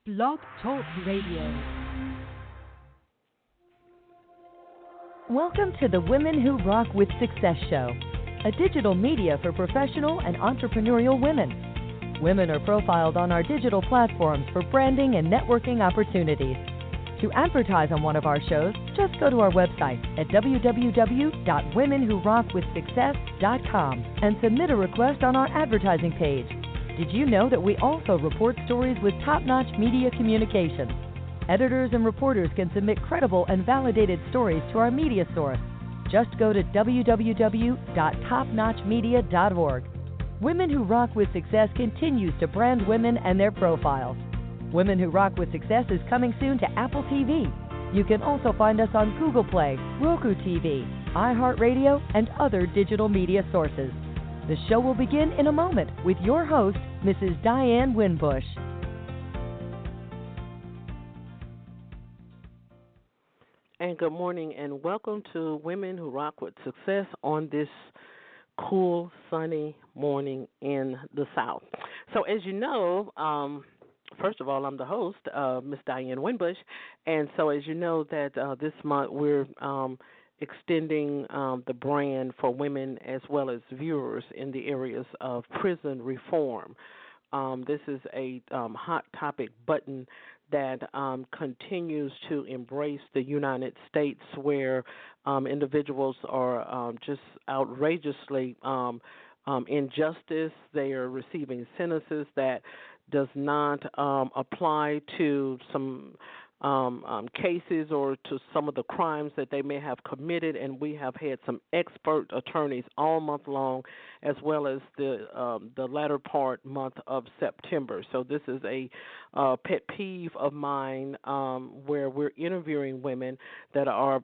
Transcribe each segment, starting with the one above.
Blog Talk Radio. Welcome to the Women Who Rock with Success Show, a digital media for professional and entrepreneurial women. Women are profiled on our digital platforms for branding and networking opportunities. To advertise on one of our shows, just go to our website at www.womenwhorockwithsuccess.com and submit a request on our advertising page. Did you know that we also report stories with top-notch media communications? Editors and reporters can submit credible and validated stories to our media source. Just go to www.topnotchmedia.org. Women Who Rock with Success continues to brand women and their profiles. Women Who Rock with Success is coming soon to Apple TV. You can also find us on Google Play, Roku TV, iHeartRadio, and other digital media sources. The show will begin in a moment with your host, Mrs. Diane Winbush. And good morning, and welcome to Women Who Rock with Success on this cool, sunny morning in the South. So as you know, first of all, I'm the host, Miss Diane Winbush, and so as you know that this month we're extending the brand for women as well as viewers in the areas of prison reform. This is a hot topic button that continues to embrace the United States, where individuals are just outrageously injustice. They are receiving sentences that does not apply to some cases or to some of the crimes that they may have committed, and we have had some expert attorneys all month long, as well as the latter month of September. So this is a pet peeve of mine, where we're interviewing women that are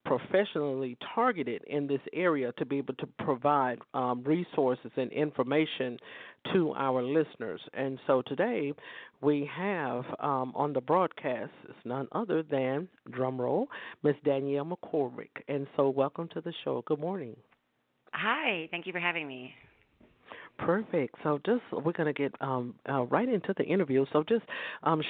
professionally targeted in this area to be able to provide resources and information to our listeners. And so today we have on the broadcast, it's none other than, drumroll, Miss Danielle McCormick. And so welcome to the show. Good morning. Hi, thank you for having me. Perfect. So we're going to get right into the interview. So just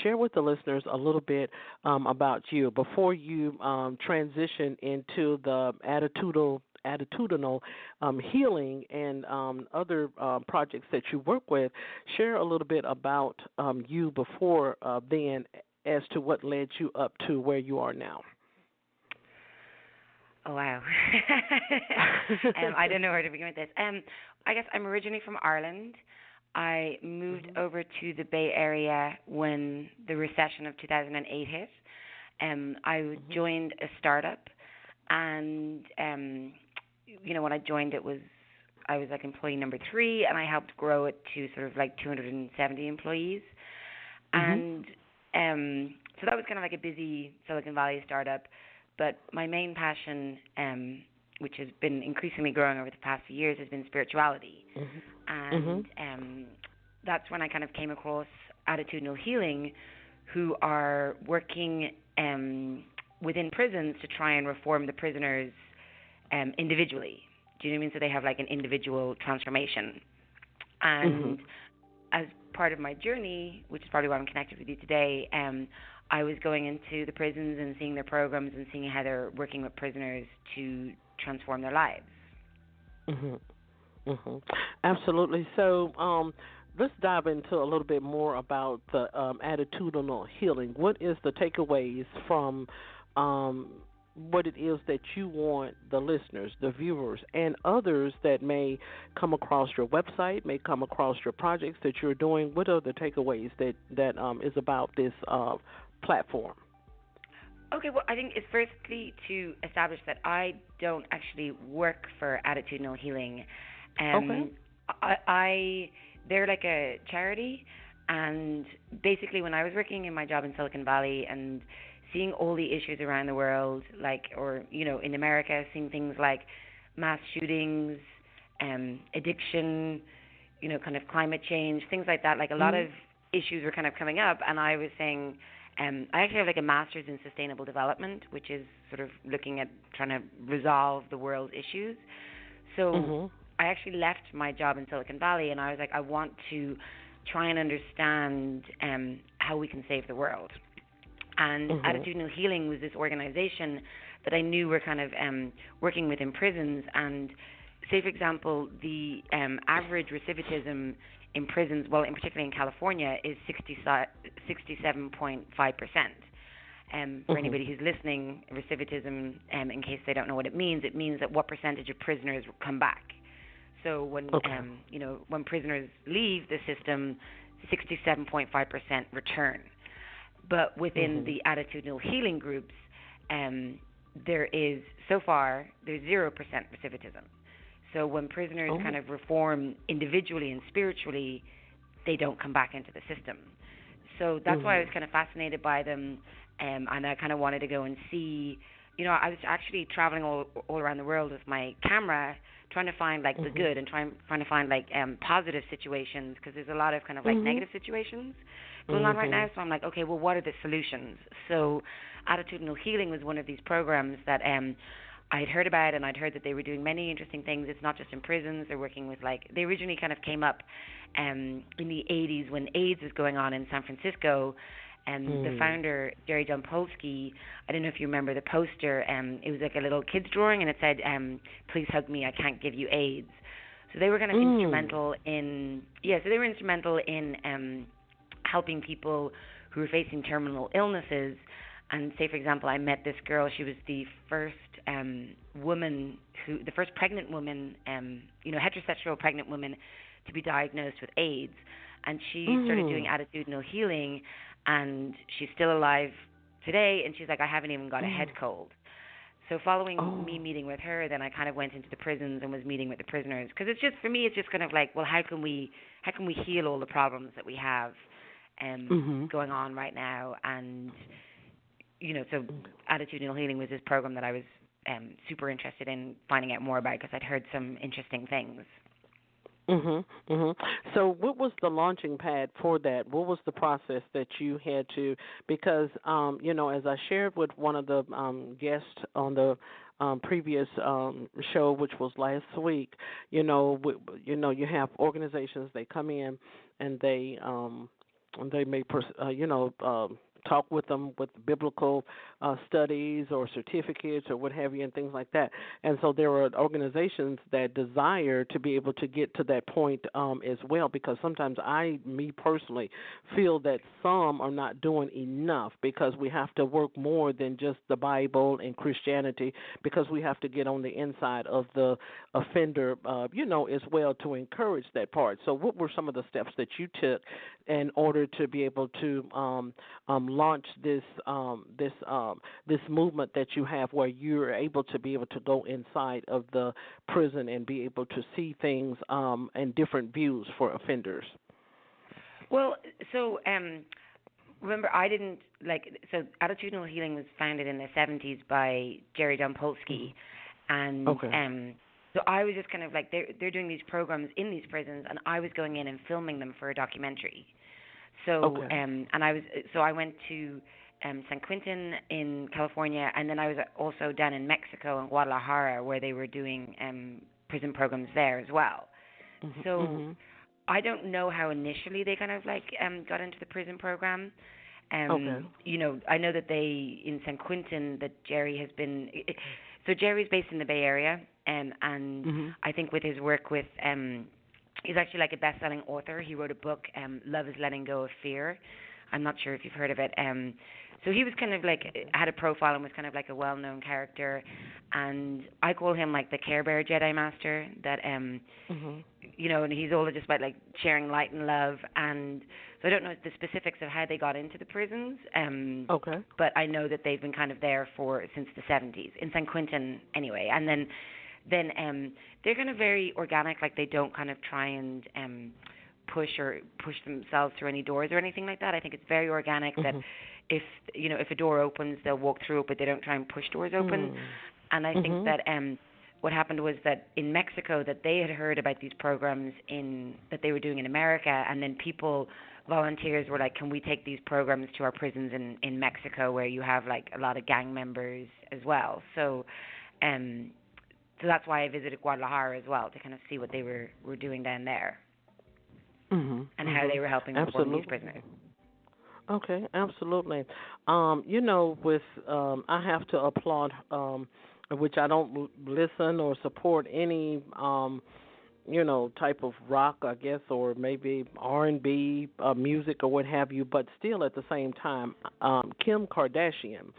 share with the listeners a little bit about you before you transition into the attitudinal healing and other projects that you work with. Share a little bit about you before then as to what led you up to where you are now. Oh, wow. I don't know where to begin with this. I guess I'm originally from Ireland. I moved over to the Bay Area when the recession of 2008 hit. I joined a startup, and when I joined, I was like employee number 3, and I helped grow it to sort of like 270 employees. And so that was kind of like a busy Silicon Valley startup. But my main passion, which has been increasingly growing over the past few years, has been spirituality. And that's when I kind of came across attitudinal healing, who are working within prisons to try and reform the prisoners individually. Do you know what I mean? So they have like an individual transformation. And as part of my journey, which is probably why I'm connected with you today, I was going into the prisons and seeing their programs and seeing how they're working with prisoners to transform their lives. Absolutely. So let's dive into a little bit more about the attitudinal healing. What is the takeaways from what it is that you want the listeners, the viewers, and others that may come across your website, may come across your projects that you're doing? What are the takeaways that is about this platform? Okay, well, I think it's firstly to establish that I don't actually work for attitudinal healing. They're like a charity, and basically when I was working in my job in Silicon Valley and seeing all the issues around the world, in America, seeing things like mass shootings, addiction, kind of climate change, things like that, like a lot of issues were kind of coming up, and I was saying, I actually have like a master's in sustainable development, which is sort of looking at trying to resolve the world's issues. So I actually left my job in Silicon Valley, and I was like, I want to try and understand how we can save the world. And Attitudinal Healing was this organization that I knew were kind of working within prisons. And say, for example, the average recidivism in prisons, well, in particularly in California, is 67.5%. For anybody who's listening, recidivism, in case they don't know what it means that what percentage of prisoners come back. So when when prisoners leave the system, 67.5% return. But within the attitudinal healing groups, there's 0% recidivism. So when prisoners kind of reform individually and spiritually, they don't come back into the system. So that's why I was kind of fascinated by them, and I kind of wanted to go and see. I was actually traveling all around the world with my camera, trying to find like the good and trying to find like positive situations, because there's a lot of kind of like negative situations going on right now. So I'm like, okay, well, what are the solutions? So attitudinal healing was one of these programs that I'd heard about, and I'd heard that they were doing many interesting things. It's not just in prisons. They're working with they originally kind of came up in the 80s when AIDS was going on in San Francisco. And the founder, Jerry Dompolsky, I don't know if you remember the poster, it was like a little kid's drawing, and it said, please hug me, I can't give you AIDS. So they were kind of instrumental in helping people who were facing terminal illnesses. And say, for example, I met this girl, she was the first pregnant woman, heterosexual pregnant woman to be diagnosed with AIDS. And she started doing attitudinal healing, and she's still alive today, and she's like, I haven't even got a head cold. So following me meeting with her, then I kind of went into the prisons and was meeting with the prisoners, because it's just, for me, it's just kind of like, well, how can we heal all the problems that we have going on right now? And so attitudinal healing was this program that I was super interested in finding out more about, because I'd heard some interesting things. So what was the launching pad for that? What was the process that you had to, because, as I shared with one of the guests on the previous show, which was last week, you have organizations, they come in and they may, talk with them with biblical studies or certificates or what have you and things like that. And so there are organizations that desire to be able to get to that point as well, because sometimes me personally, feel that some are not doing enough, because we have to work more than just the Bible and Christianity, because we have to get on the inside of the offender, as well, to encourage that part. So what were some of the steps that you took in order to be able to launch this movement that you have, where you're able to be able to go inside of the prison and be able to see things and different views for offenders? Well, so remember, attitudinal healing was founded in the 70s by Jerry Dompolsky, and so I was just kind of like, they're doing these programs in these prisons, and I was going in and filming them for a documentary. So I went to San Quentin in California, and then I was also down in Mexico and Guadalajara, where they were doing prison programs there as well. So I don't know how initially they kind of got into the prison program. I know that in San Quentin, that Jerry has been. So Jerry's based in the Bay Area, and I think with his work with. He's actually like a best-selling author. He wrote a book, Love is Letting Go of Fear. I'm not sure if you've heard of it. So he was kind of had a profile and was kind of like a well-known character. And I call him like the Care Bear Jedi Master, that, and he's all just about sharing light and love. And so I don't know the specifics of how they got into the prisons. But I know that they've been kind of there since the 70s, in San Quentin anyway. And then they're kind of very organic, they don't kind of try and push themselves through any doors or anything like that. I think it's very organic that if a door opens, they'll walk through it, but they don't try and push doors open. And I think that what happened was that in Mexico, that they had heard about these programs that they were doing in America, and then volunteers were like, can we take these programs to our prisons in Mexico, where you have a lot of gang members as well. So that's why I visited Guadalajara as well, to kind of see what they were doing down there, and how they were helping reform these prisoners. Okay, absolutely. With I have to applaud, which I don't listen or support any type of rock, I guess, or maybe R&B music or what have you. But still, at the same time, Kim Kardashian,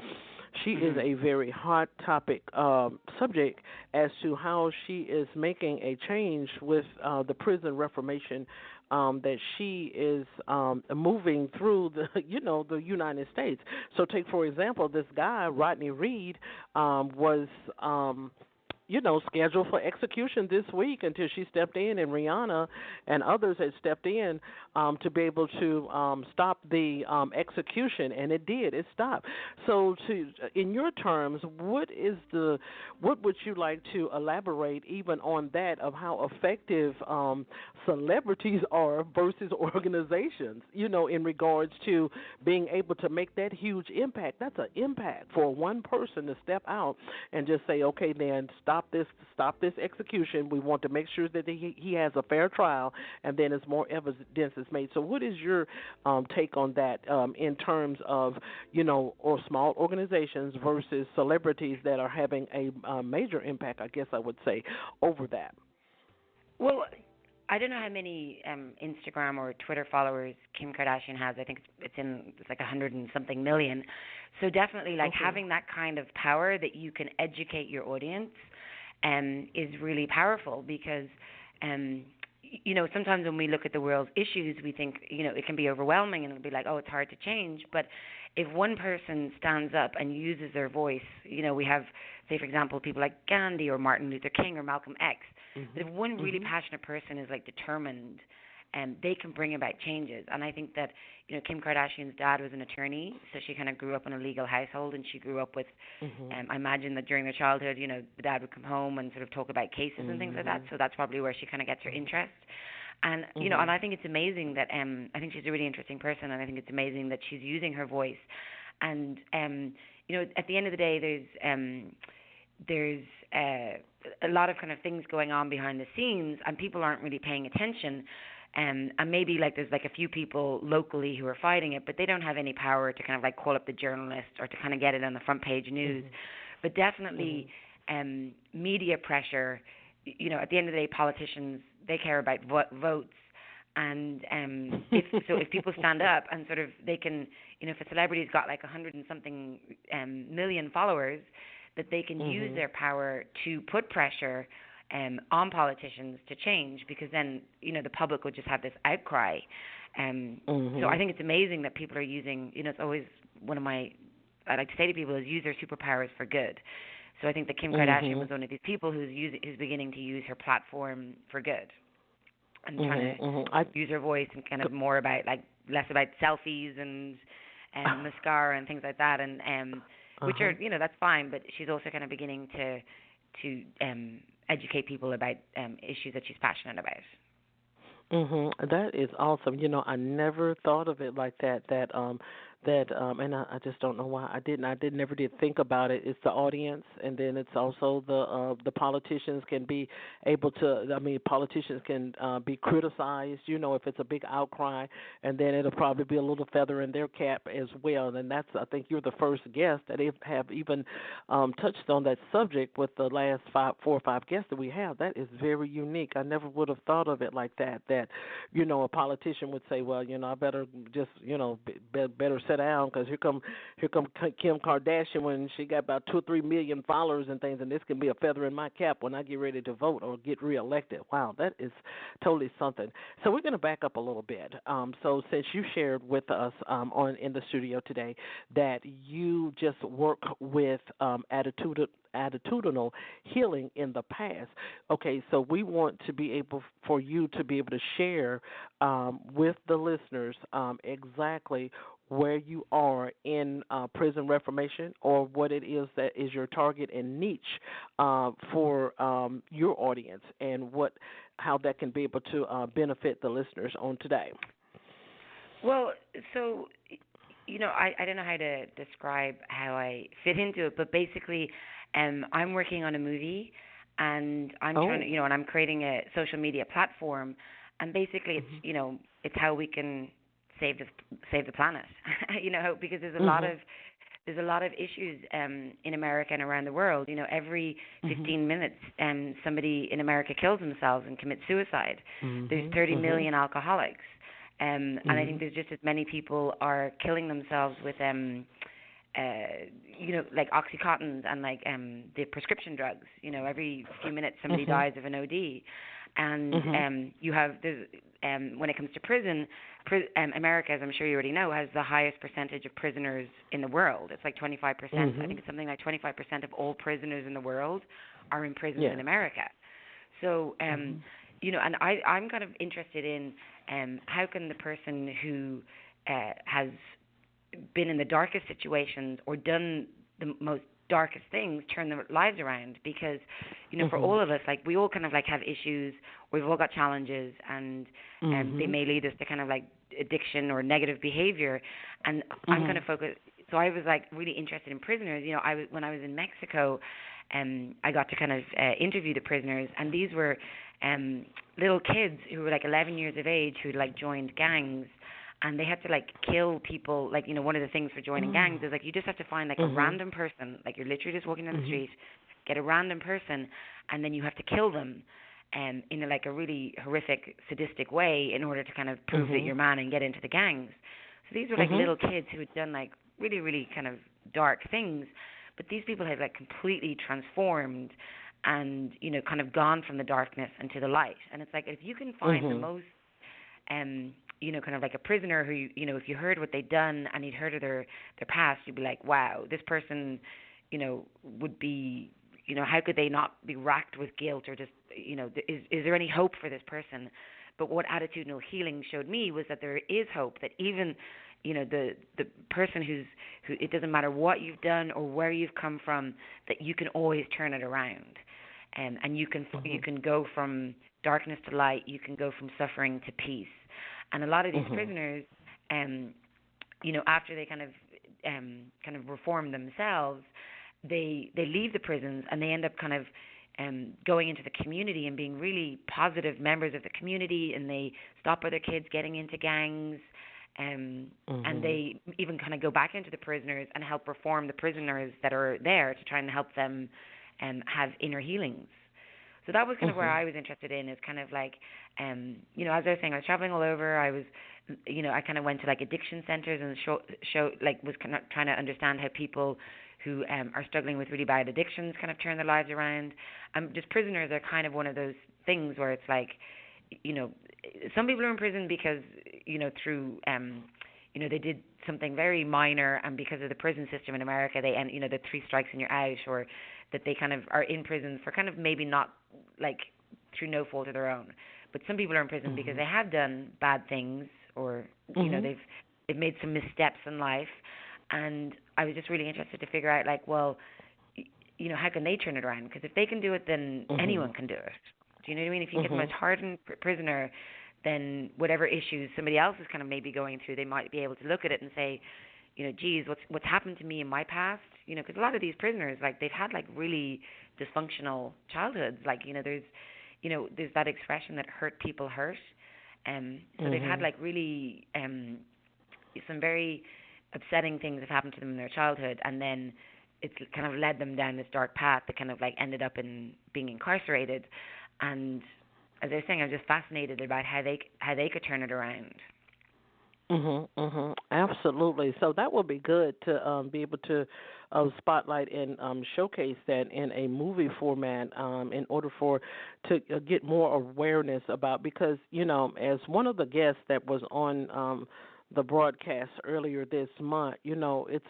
she is Mhm. a very hot topic subject as to how she is making a change with the prison reformation that she is moving through the the United States. So take for example this guy Rodney Reed was scheduled for execution this week until she stepped in, and Rihanna and others had stepped in to be able to stop the execution, and it did. It stopped. So, in your terms, what would you like to elaborate even on that of how effective celebrities are versus organizations? In regards to being able to make that huge impact. That's an impact for one person to step out and just say, okay, then stop this execution. We want to make sure that he has a fair trial, and then as more evidence is made. So, what is your take on that in terms of or small organizations versus celebrities that are having a major impact? I guess I would say over that. Well, I don't know how many Instagram or Twitter followers Kim Kardashian has. I think it's like 100 and something million. So definitely, like Okay. having that kind of power that you can educate your audience is really powerful because sometimes when we look at the world's issues, we think, it can be overwhelming and it'll be like, oh, it's hard to change. But if one person stands up and uses their voice, we have, say, for example, people like Gandhi or Martin Luther King or Malcolm X, that if one really passionate person is like determined, they can bring about changes. And I think that, Kim Kardashian's dad was an attorney, so she kind of grew up in a legal household, and she grew up with, I imagine that during their childhood, the dad would come home and sort of talk about cases and things like that. So that's probably where she kind of gets her interest. And and I think it's amazing that I think she's a really interesting person, and I think it's amazing that she's using her voice. And at the end of the day, there's a lot of kind of things going on behind the scenes, and people aren't really paying attention. And maybe like there's like a few people locally who are fighting it, but they don't have any power to kind of like call up the journalist or to kind of get it on the front page news. But definitely, media pressure. At the end of the day, politicians, they care about votes, and if people stand up and sort of they can, if a celebrity's got like 100 and something million followers, that they can use their power to put pressure on politicians to change, because then the public would just have this outcry. So I think it's amazing that people are using. It's always one of my, I like to say to people, is use their superpowers for good. So I think that Kim Kardashian was one of these people who's beginning to use her platform for good, and trying to use her voice and kind of more about like less about selfies and mascara and things like that, and which are that's fine, but she's also kind of beginning to educate people about issues that she's passionate about. That is awesome. I never thought of it like that. And I just don't know why I didn't. Never did think about it. It's the audience, and then it's also the politicians can be able to. I mean, politicians can be criticized. If it's a big outcry, and then it'll probably be a little feather in their cap as well. And that's, I think you're the first guest that have even touched on that subject with the last 4 or 5 guests that we have. That is very unique. I never would have thought of it like that. That a politician would say, well, I better just better sit down, because here come Kim Kardashian when she got about 2 or 3 million followers and things, and this can be a feather in my cap when I get ready to vote or get reelected. Wow, that is totally something. So we're going to back up a little bit. So since you shared with us in the studio today that you just work with attitudinal healing in the past. Okay, so we want to be able for you to be able to share with the listeners exactly where you are in prison reformation, or what it is that is your target and niche for your audience, and how that can be able to benefit the listeners on today. Well, so I don't know how to describe how I fit into it, but basically, I'm working on a movie, and I'm trying to, and I'm creating a social media platform, and basically it's how we can save the planet. because there's a lot of issues in America and around the world. Every 15 minutes, somebody in America kills themselves and commits suicide. There's 30 million alcoholics, and I think there's just as many people are killing themselves with, like Oxycontins and like the prescription drugs. Every few minutes somebody dies of an OD, and you have when it comes to prison. America, as I'm sure you already know, has the highest percentage of prisoners in the world. It's like 25%. I think it's something like 25% of all prisoners in the world are in prisons in America. So, and I'm kind of interested in how can the person who has been in the darkest situations or done the most darkest things turn their lives around, because for all of us, like, we all kind of like have issues, we've all got challenges, and they may lead us to kind of like addiction or negative behavior, and I'm going to focus. So I was like really interested in prisoners. When I was in Mexico, I got to kind of interview the prisoners, and these were little kids who were like 11 years of age who like joined gangs. And they had to like kill people. Like, one of the things for joining gangs is like you just have to find like a random person. Like, you're literally just walking down the street, get a random person, and then you have to kill them, in a really horrific, sadistic way in order to kind of prove that you're man and get into the gangs. So these were like little kids who had done like really, really kind of dark things, but these people had like completely transformed and kind of gone from the darkness into the light. And it's like, if you can find the most kind of like a prisoner who, if you heard what they'd done and you'd heard of their past, you'd be like, wow, this person, would be, how could they not be racked with guilt, or just, is there any hope for this person? But what attitudinal healing showed me was that there is hope, that even, the person who it doesn't matter what you've done or where you've come from, that you can always turn it around. And you can go from darkness to light, you can go from suffering to peace. And a lot of these prisoners, after they kind of reform themselves, they leave the prisons and they end up kind of going into the community and being really positive members of the community, and they stop other kids getting into gangs, and they even kind of go back into the prisoners and help reform the prisoners that are there to try and help them have inner healings. So that was kind of where I was interested in, is kind of like, as I was saying, I was traveling all over. I was, I kind of went to like addiction centers and was kind of trying to understand how people who are struggling with really bad addictions kind of turn their lives around. Just prisoners are kind of one of those things where it's like, some people are in prison because, through, they did something very minor, and because of the prison system in America, they end, the 3 strikes and you're out, or that they kind of are in prison for kind of maybe not like through no fault of their own. But some people are in prison because they have done bad things, or they've made some missteps in life. And I was just really interested to figure out, like, well, how can they turn it around? Because if they can do it, then anyone can do it. Do you know what I mean? If you get the most hardened prisoner, then whatever issues somebody else is kind of maybe going through, they might be able to look at it and say, geez, what's happened to me in my past? Because a lot of these prisoners, like, they've had like really dysfunctional childhoods. Like, there's that expression that hurt people hurt. So they've had like really some very upsetting things have happened to them in their childhood, and then it's kind of led them down this dark path that kind of like ended up in being incarcerated. And as I was saying, I'm just fascinated about how they could turn it around. Absolutely. So that would be good to be able to spotlight and showcase that in a movie format, in order to get more awareness about, because as one of the guests that was on the broadcast earlier this month, it's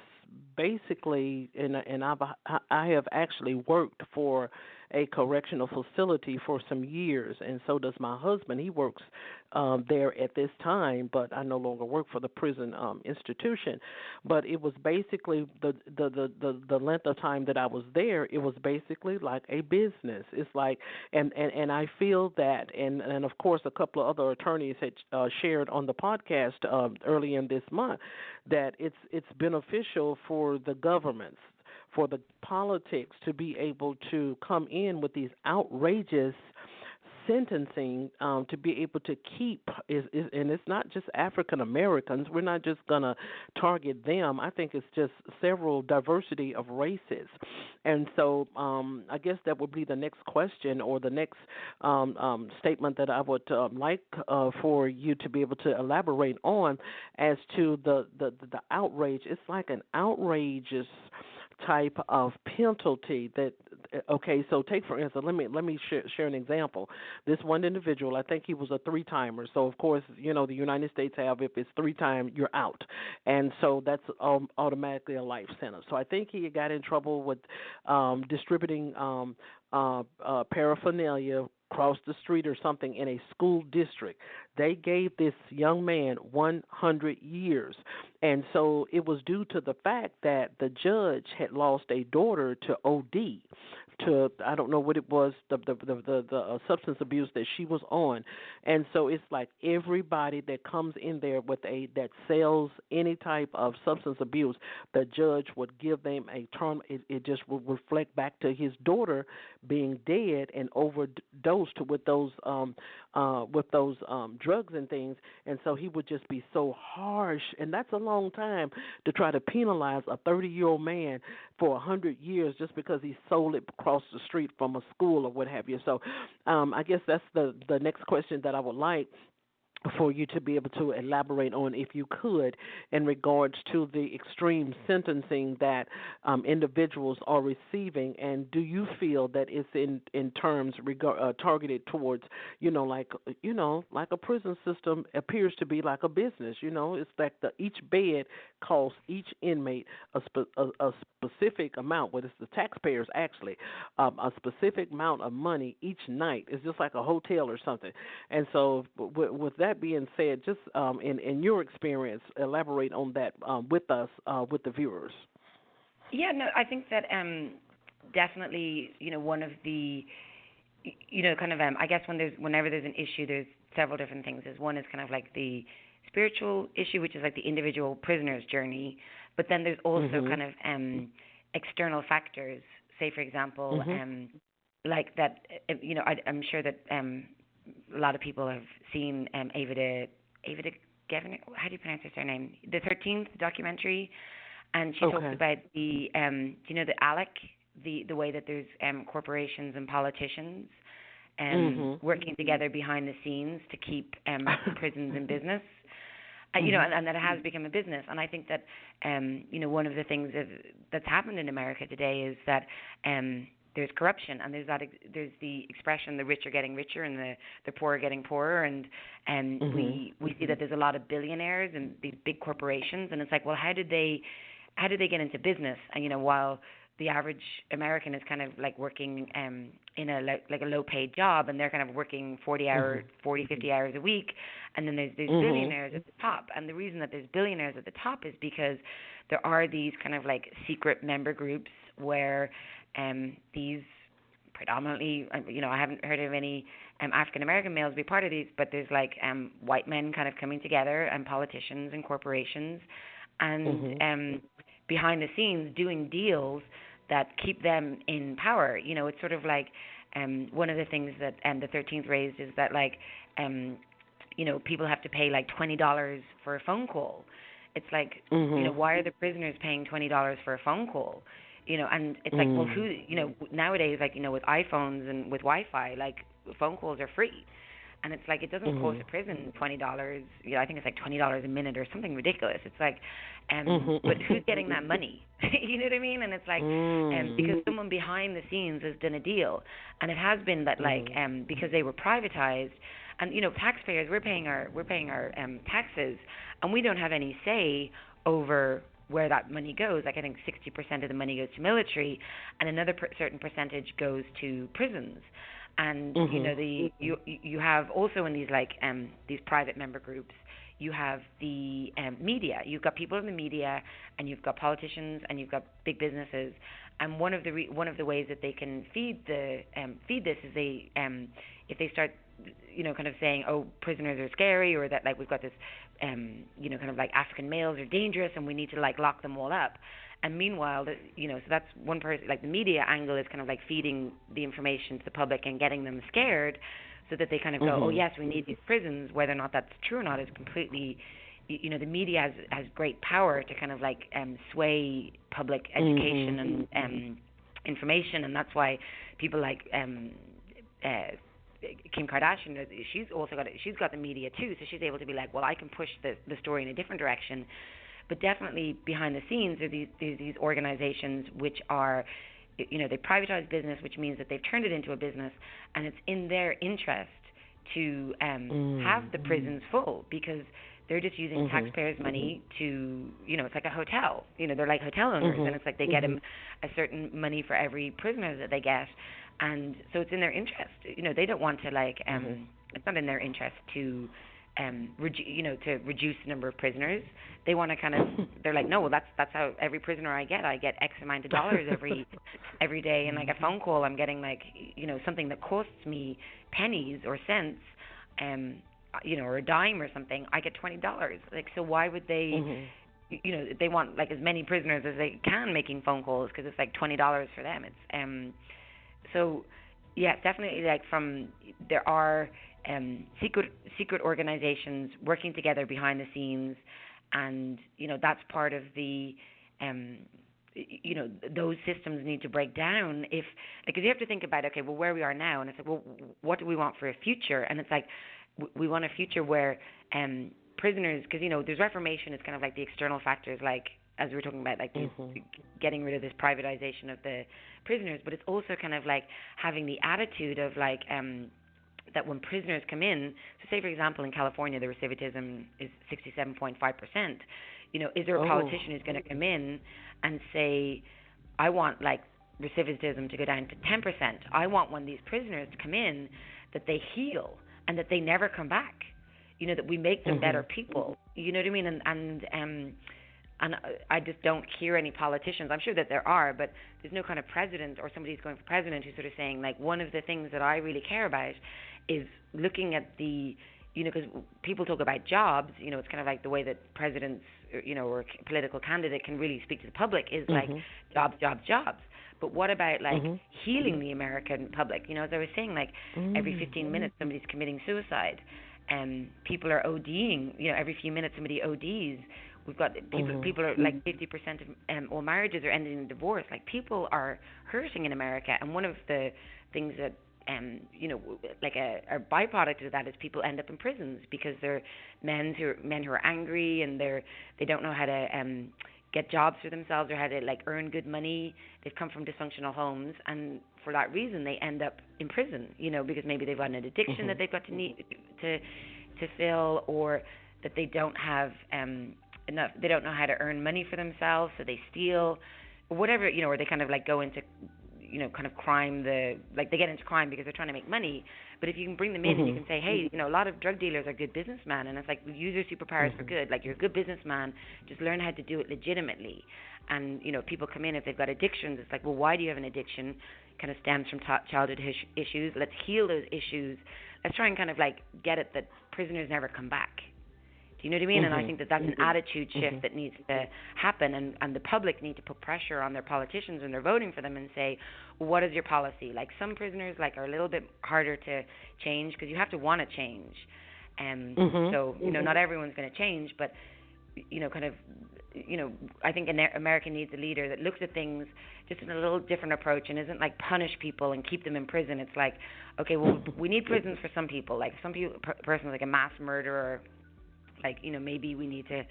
basically, and I have actually worked for a correctional facility for some years, and so does my husband. He works there at this time, but I no longer work for the prison institution. But it was basically the length of time that I was there, it was basically like a business. It's like, and I feel that, and of course a couple of other attorneys had shared on the podcast early in this month, that it's beneficial for the governments, for the politics to be able to come in with these outrageous sentencing to be able to keep is and it's not just African Americans. We're not just gonna target them. I think it's just several diversity of races, and so I guess that would be the next question or the next statement that I would like for you to be able to elaborate on as to the outrage. It's like an outrageous type of penalty that okay, so take for instance, let me share an example. This one individual, I think he was a three-timer, so of course the United States have, if it's three-time you're out, and so that's automatically a life sentence. So I think he got in trouble with distributing paraphernalia across the street or something in a school district. They gave this young man 100 years. And so it was due to the fact that the judge had lost a daughter to OD, to I don't know what it was, the substance abuse that she was on. And so it's like everybody that comes in there with that sells any type of substance abuse, the judge would give them a term. It just would reflect back to his daughter being dead and overdosed with those drugs and things. And so he would just be so harsh, and that's a long time to try to penalize a 30-year-old man for 100 years just because he sold it across the street from a school or what have you. So I guess that's the next question that I would like for you to be able to elaborate on, if you could, in regards to the extreme sentencing that individuals are receiving, and do you feel that it's in terms targeted towards, like a prison system appears to be like a business. It's like each bed costs each inmate a specific amount, well, it's the taxpayers actually, a specific amount of money each night. It's just like a hotel or something. And so with that being said, just in your experience, elaborate on that with us, with the viewers. Yeah, no, I think that definitely, one of the, kind of, I guess whenever there's an issue, there's several different things. One is kind of like the spiritual issue, which is like the individual prisoner's journey, but then there's also kind of external factors. Say, for example, like that, I'm sure that a lot of people have seen Ava DeGeneres, how do you pronounce her surname? The 13th documentary, and she talks about the, the ALEC, the way that there's corporations and politicians working together behind the scenes to keep prisons in business. And that it has become a business. And I think that, one of the things that's happened in America today is that there's corruption, and there's the expression, the rich are getting richer and the poor are getting poorer, and we see that there's a lot of billionaires and these big corporations, and it's like, well, how did they get into business? And while the average American is kind of like working in a low-paid job, and they're kind of working 50 hours a week, and then there's billionaires at the top. And the reason that there's billionaires at the top is because there are these kind of like secret member groups where these predominantly, I haven't heard of any African American males be part of these, but there's like white men kind of coming together, and politicians and corporations, and behind the scenes doing deals that keep them in power. It's sort of like one of the things that the 13th raised is that like people have to pay like $20 for a phone call. It's like why are the prisoners paying $20 for a phone call? And it's like, well, who, nowadays, like, with iPhones and with Wi-Fi, like, phone calls are free. And it's like, it doesn't cost a prison $20. I think it's like $20 a minute or something ridiculous. It's like, but who's getting that money? You know what I mean? And it's like, because someone behind the scenes has done a deal. And it has been that, like, because they were privatized, and, taxpayers, we're paying our taxes, and we don't have any say over where that money goes. Like, I think 60% of the money goes to military, and another certain percentage goes to prisons. And you have also in these like these private member groups, you have the media. You've got people in the media, and you've got politicians, and you've got big businesses. And one of the ways that they can feed this is if they start kind of saying, oh, prisoners are scary, or that like we've got this kind of like African males are dangerous and we need to like lock them all up. And meanwhile, so that's one person, like the media angle is kind of like feeding the information to the public and getting them scared. so that they kind of go, oh yes, we need these prisons. Whether or not that's true or not is completely, the media has great power to kind of like sway public education and information, and that's why people like Kim Kardashian, she's got the media too, so she's able to be like, well, I can push the story in a different direction. But definitely behind the scenes are these organizations which are, they privatize business, which means that they've turned it into a business, and it's in their interest to have the prisons full, because they're just using taxpayers' money to, it's like a hotel. They're like hotel owners, and it's like they get them a certain money for every prisoner that they get, and so it's in their interest. They don't want to it's not in their interest to reduce the number of prisoners. They want to kind of, they're like, no, well, that's how every prisoner I get X amount of dollars every day, and like a phone call, I'm getting like, something that costs me pennies or cents, or a dime or something, I get $20. Like, so why would they, they want like as many prisoners as they can making phone calls, because it's like $20 for them. It's, so yeah, definitely like there are secret organizations working together behind the scenes, and that's part of the those systems need to break down. Because you have to think about, okay, well, where we are now, and it's like, well, what do we want for a future? And it's like, we want a future where prisoners, because there's Reformation, it's kind of like the external factors, like as we were talking about, like getting rid of this privatization of the prisoners, but it's also kind of like having the attitude of like that when prisoners come in, so say for example in California the recidivism is 67.5%, is there a politician who's going to come in and say, I want like recidivism to go down to 10%. I want when these prisoners come in that they heal and that they never come back, that we make them better people, you know what I mean? And I just don't hear any politicians. I'm sure that there are, but there's no kind of president or somebody who's going for president who's sort of saying, like, one of the things that I really care about is looking at the, because people talk about jobs, it's kind of like the way that presidents, or a political candidate can really speak to the public is like jobs, jobs, jobs. But what about like healing the American public? As I was saying, like every 15 minutes somebody's committing suicide, and people are ODing. Every few minutes somebody ODs. We've got people are like 50% of all marriages are ending in divorce. Like people are hurting in America, and one of the things that like a byproduct of that is people end up in prisons because they're men who are angry, and they don't know how to get jobs for themselves or how to like earn good money. They've come from dysfunctional homes, and for that reason they end up in prison. Because maybe they've got an addiction that they've got to need to fill, or that they don't have enough. They don't know how to earn money for themselves, so they steal, or whatever. Or they kind of like go into kind of crime, they get into crime because they're trying to make money. But if you can bring them in and you can say, hey, a lot of drug dealers are good businessmen, and it's like, use your superpowers for good. Like, you're a good businessman, just learn how to do it legitimately. And, people come in, if they've got addictions, it's like, well, why do you have an addiction? Kind of stems from childhood issues. Let's heal those issues. Let's try and kind of like get it that prisoners never come back. Do you know what I mean? And I think that that's an attitude shift that needs to happen, and the public need to put pressure on their politicians when they're voting for them and say, what is your policy? Like, some prisoners are a little bit harder to change because you have to want to change. So, not everyone's going to change, but, I think America needs a leader that looks at things just in a little different approach and isn't like punish people and keep them in prison. It's like, okay, well, we need prisons for some people. Like, some people, person like a mass murderer, like, maybe we need to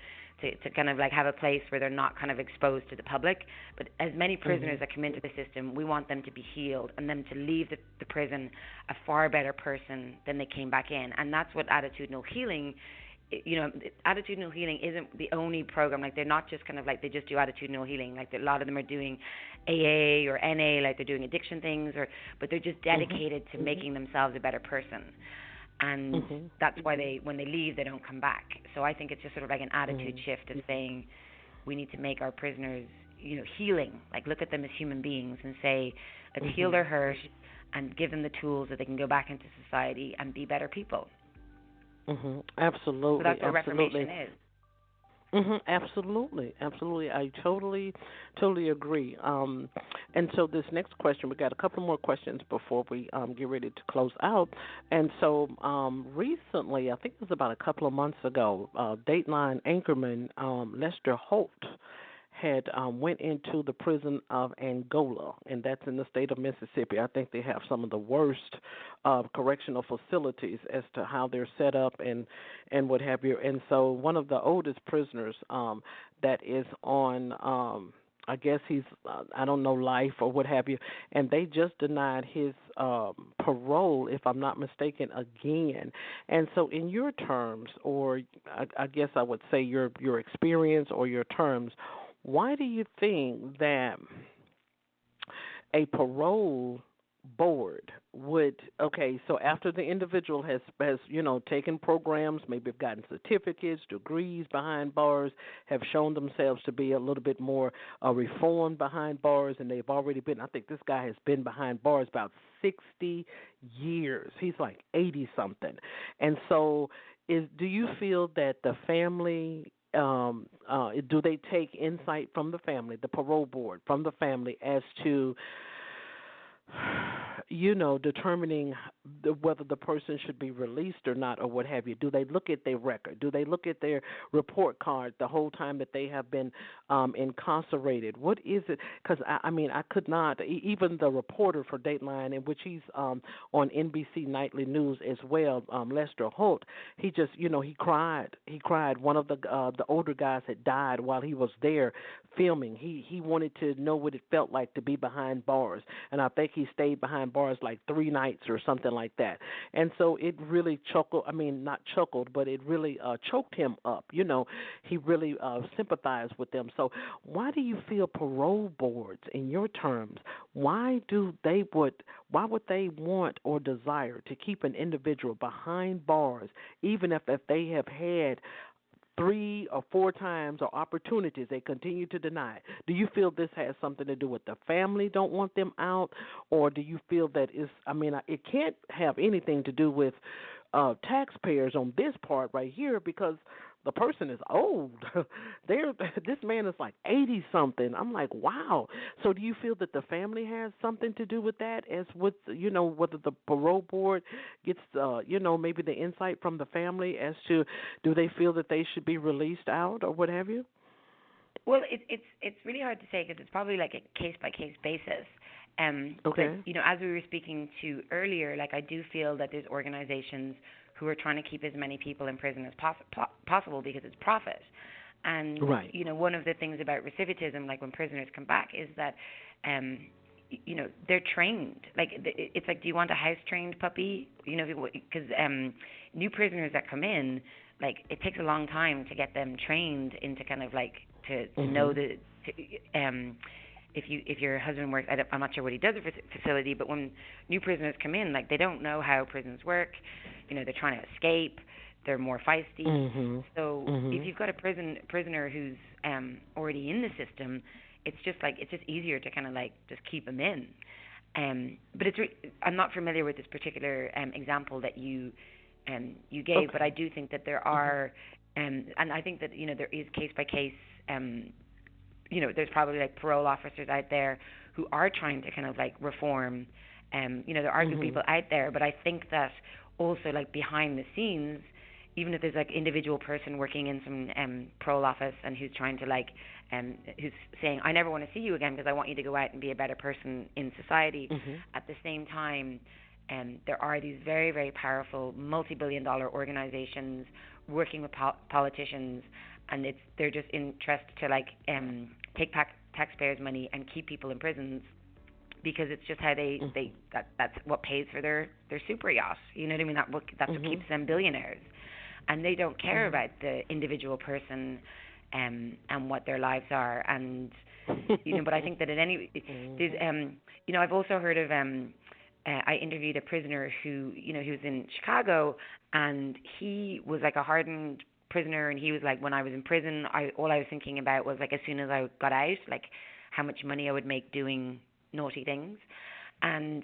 kind of like have a place where they're not kind of exposed to the public. But as many prisoners that come into the system, we want them to be healed and them to leave the prison a far better person than they came back in. And that's what attitudinal healing, attitudinal healing isn't the only program. Like, they're not just kind of like they just do attitudinal healing. Like, a lot of them are doing AA or NA, like they're doing addiction things, but they're just dedicated to making themselves a better person. And that's why when they leave, they don't come back. So I think it's just sort of like an attitude shift of saying we need to make our prisoners, healing. Like, look at them as human beings and say, let's heal their hurt and give them the tools that they can go back into society and be better people. Absolutely. So that's what Reformation is. Absolutely, absolutely. I totally agree. And so this next question, we got a couple more questions before we get ready to close out. And so recently, I think it was about a couple of months ago, Dateline anchorman Lester Holt had went into the prison of Angola, and that's in the state of Mississippi. I think they have some of the worst correctional facilities as to how they're set up and what have you. And so one of the oldest prisoners that is on. I guess he's, I don't know, life or what have you, and they just denied his parole, if I'm not mistaken, again. And so, in your terms, or I guess I would say your experience or your terms, why do you think that a parole board would, okay, so after the individual has taken programs, maybe have gotten certificates, degrees behind bars, have shown themselves to be a little bit more reformed behind bars, and they've already been, I think this guy has been behind bars about 60 years. He's like 80 something. And so do you feel that the family, do they take insight from the family, the parole board, from the family as to determining whether the person should be released or not or what have you? Do they look at their record? Do they look at their report card the whole time that they have been incarcerated? What is it? Because, I could not, even the reporter for Dateline, in which he's on NBC Nightly News as well, Lester Holt, he just, he cried. He cried. One of the older guys had died while he was there filming. He wanted to know what it felt like to be behind bars, and I think he stayed behind bars like 3 nights or something like that. And so it really not chuckled, but it really choked him up. He really sympathized with them. So why do you feel parole boards, in your terms, why would they want or desire to keep an individual behind bars, even if they have had 3 or 4 times or opportunities they continue to deny? Do you feel this has something to do with the family don't want them out, or do you feel that it can't have anything to do with taxpayers on this part right here, because the person is old. This man is like 80 something. I'm like, wow. So do you feel that the family has something to do with that, as with whether the parole board gets maybe the insight from the family as to, do they feel that they should be released out or what have you? Well, it's really hard to say, because it's probably like a case by case basis. Okay. But as we were speaking to earlier, like, I do feel that there's organizations who are trying to keep as many people in prison as possible because it's profit. And right. One of the things about recidivism, like when prisoners come back, is that they're trained. Like, it's like, do you want a house trained puppy? Because new prisoners that come in, like, it takes a long time to get them trained into kind of like to know the if your husband works, I'm not sure what he does at the facility, but when new prisoners come in, like, they don't know how prisons work. They're trying to escape. They're more feisty. So if you've got a prisoner who's already in the system, it's just easier to kind of like just keep them in. But I'm not familiar with this particular example that you gave, okay. But I do think that there are, and I think that there is case by case. There's probably like parole officers out there who are trying to kind of like reform. There are good people out there, but I think that also, like, behind the scenes, even if there's like individual person working in some parole office and who's trying to like who's saying, I never want to see you again because I want you to go out and be a better person in society. At the same time, there are these very, very powerful multi-billion-dollar organizations working with politicians, and they're just interested to like take taxpayers' money and keep people in prisons, because it's just how that's what pays for their super yacht. You know what I mean? That's what keeps them billionaires, and they don't care about the individual person and what their lives are. And but I think that there's I've also heard of I interviewed a prisoner who he was in Chicago, and he was like a hardened prisoner, and he was like, when I was in prison, all I was thinking about was like, as soon as I got out, like how much money I would make doing naughty things. And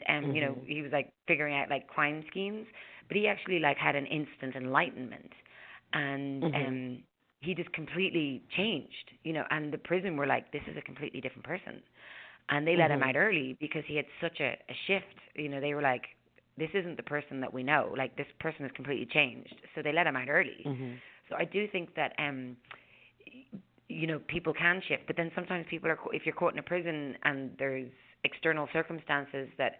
he was like figuring out like crime schemes, but he actually like had an instant enlightenment. And he just completely changed, and the prison were like, this is a completely different person. And they let him out early because he had such a shift. They were like, this isn't the person that we know. Like, this person has completely changed. So they let him out early. So I do think that, people can shift. But then sometimes people are, if you're caught in a prison and there's external circumstances that,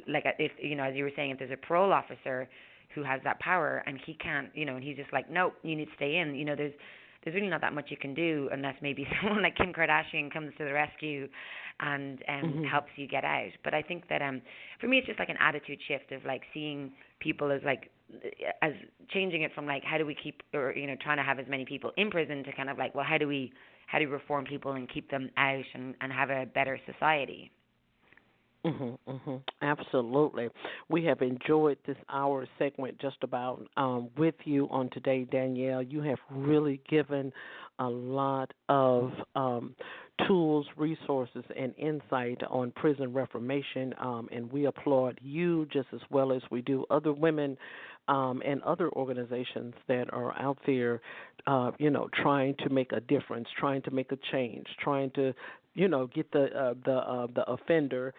like if, as you were saying, if there's a parole officer who has that power and he can't, and he's just like, no, you need to stay in, there's really not that much you can do unless maybe someone like Kim Kardashian comes to the rescue and helps you get out. But I think that for me, it's just like an attitude shift of like seeing people as changing it from like, how do we keep, or trying to have as many people in prison, to kind of like, well, how do we reform people and keep them out and have a better society? Absolutely. We have enjoyed this hour segment just about with you on today, Danielle. You have really given a lot of tools, resources, and insight on prison reformation, and we applaud you just as well as we do other women and other organizations that are out there, trying to make a difference, trying to make a change, trying to get the offender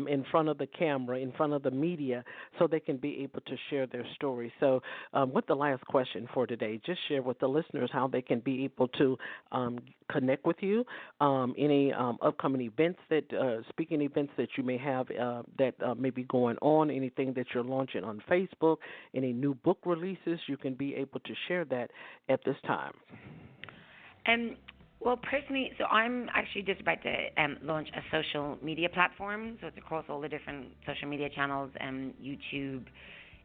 in front of the camera, in front of the media, so they can be able to share their story. So with the last question for today, just share with the listeners how they can be able to connect with you, any upcoming events, speaking events that you may have that may be going on, anything that you're launching on Facebook, any new book releases, you can be able to share that at this time. Well, personally, so I'm actually just about to launch a social media platform. So it's across all the different social media channels, YouTube,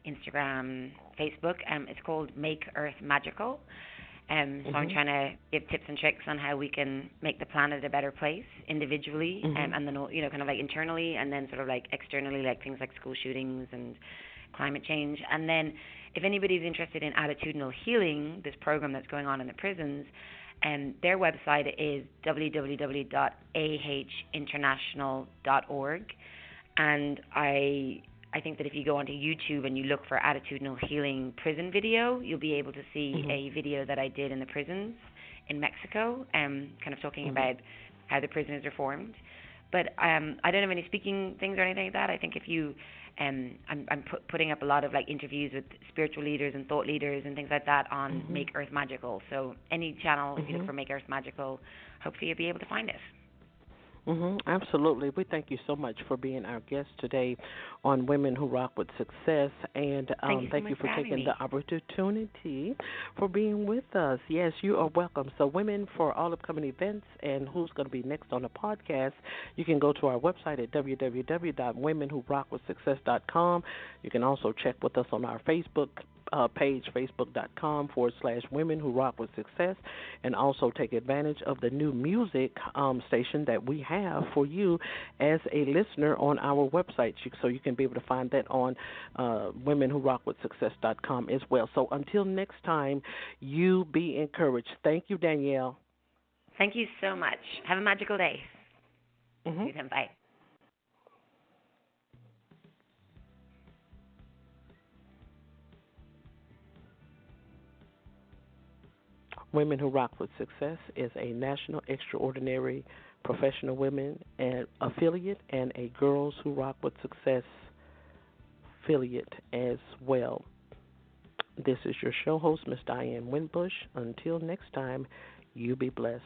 Instagram, Facebook. It's called Make Earth Magical. So I'm trying to give tips and tricks on how we can make the planet a better place individually, and then, kind of like internally, and then sort of like externally, like things like school shootings and climate change. And then if anybody's interested in attitudinal healing, this program that's going on in the prisons, their website is www.ahinternational.org, and I think that if you go onto YouTube and you look for attitudinal healing prison video, you'll be able to see a video that I did in the prisons in Mexico, kind of talking about how the prison is reformed. But I don't have any speaking things or anything like that. I think if you I'm putting up a lot of like interviews with spiritual leaders and thought leaders and things like that on Make Earth Magical. So any channel, if you look for Make Earth Magical, hopefully you'll be able to find it. Absolutely. We thank you so much for being our guest today on Women Who Rock with Success. And thank you for taking the opportunity for being with us. Yes, you are welcome. So women, for all upcoming events and who's going to be next on the podcast, you can go to our website at www.womenwhorockwithsuccess.com. You can also check with us on our Facebook page, facebook.com/Women Who Rock with Success, and also take advantage of the new music station that we have for you as a listener on our website. So you can be able to find that on WomenWhoRockWithSuccess.com as well. So until next time, you be encouraged. Thank you, Danielle. Thank you so much. Have a magical day. Bye. Women Who Rock with Success is a national extraordinary professional women and affiliate and a Girls Who Rock with Success affiliate as well. This is your show host, Miss Diane Winbush. Until next time, you be blessed.